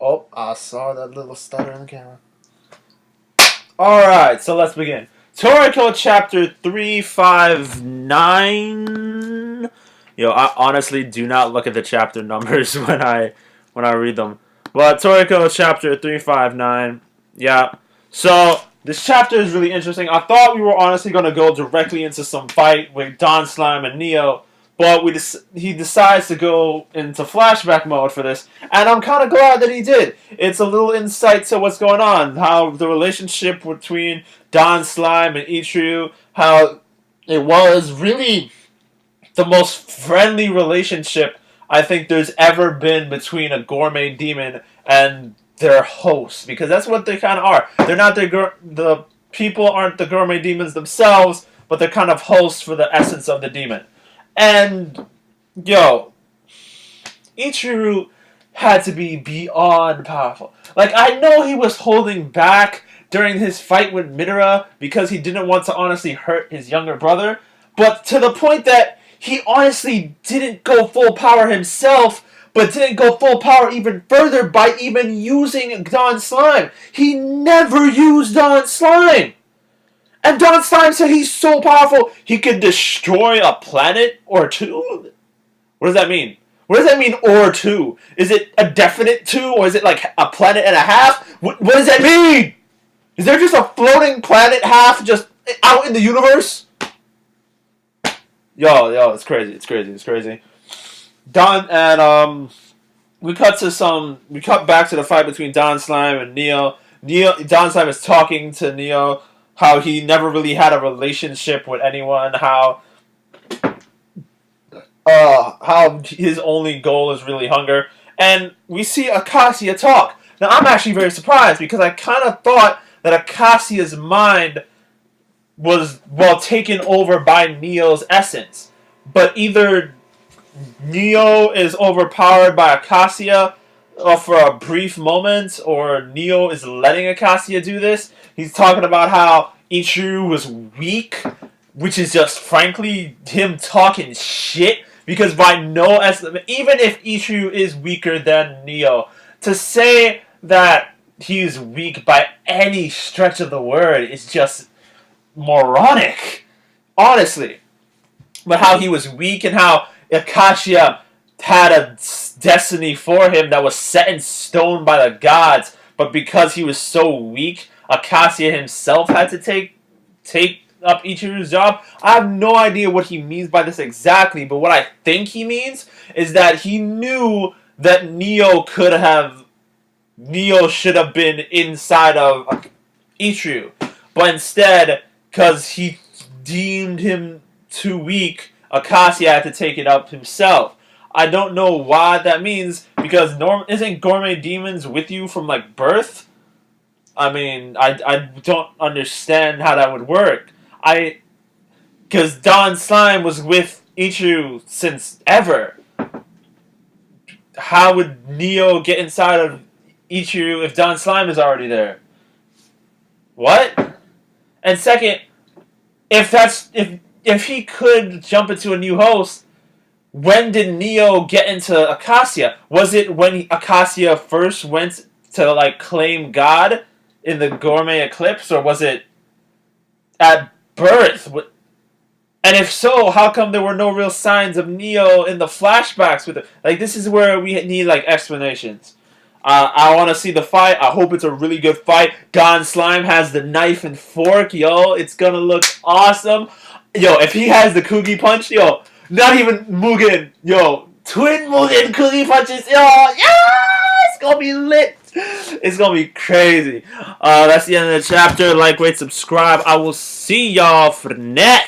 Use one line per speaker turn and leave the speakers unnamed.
Oh, I saw that little stutter in the camera.
Alright, so let's begin. Toriko chapter 359. Yo, I honestly do not look at the chapter numbers when I read them. But Toriko chapter 359. Yeah. So this chapter is really interesting. I thought we were honestly gonna go directly into some fight with Don Slime and Neo, but he decides to go into flashback mode for this, and I'm kind of glad that he did. It's a little insight to what's going on, how the relationship between Don Slime and Ichiru, how it was really the most friendly relationship I think there's ever been between a gourmet demon and their host, because that's what they kind of are. They're not the people aren't the gourmet demons themselves, but they're kind of hosts for the essence of the demon. And yo, Ichiru had to be beyond powerful. Like, I know he was holding back during his fight with Midora because he didn't want to honestly hurt his younger brother, but to the point that he honestly didn't go full power himself, but didn't go full power even further by even using Don Slime. He never used Don Slime! And Don Slime said he's so powerful, he could destroy a planet or two? What does that mean? What does that mean, or two? Is it a definite two, or is it like a planet and a half? What does that mean? Is there just a floating planet half just out in the universe? Yo, it's crazy, it's crazy. Don, and, we cut back to the fight between Don Slime and Neo. Don Slime is talking to Neo, how he never really had a relationship with anyone, how his only goal is really hunger. And we see Acacia talk. Now, I'm actually very surprised, because I kind of thought that Acacia's mind was, well, taken over by Neo's essence. But either Neo is overpowered by Acacia for a brief moment, or Neo is letting Acacia do this. He's talking about how Ichiru was weak, which is just frankly him talking shit, because by no estimate, even if Ichiru is weaker than Neo, to say that he's weak by any stretch of the word is just moronic, honestly. But how he was weak, and how Acacia had a destiny for him that was set in stone by the gods, but because he was so weak, Acacia himself had to take up Ichiru's job. I have no idea what he means by this exactly, but what I think he means is that he knew that Neo should have been inside of Ichiru, but instead, because he deemed him too weak, Acacia had to take it up himself. I don't know why that means, because isn't gourmet demons with you from like birth? I mean, I don't understand how that would work. Because Don Slime was with Ichiru since ever. How would Neo get inside of Ichiru if Don Slime is already there? What? And second, if he could jump into a new host, when did Neo get into Acacia? Was it when Acacia first went to like claim God in the gourmet eclipse, or was it at birth? And if so, how come there were no real signs of Neo in the flashbacks with it? Like, this is where we need like explanations. I want to see the fight. I hope it's a really good fight. Don Slime has the knife and fork, yo. It's gonna look awesome. Yo, if he has the Kugi punch, yo, not even Mugen, yo, twin Mugen Kugi punches, yo, yeah, it's gonna be lit. It's gonna be crazy. That's the end of the chapter. Like, rate, subscribe. I will see y'all for next.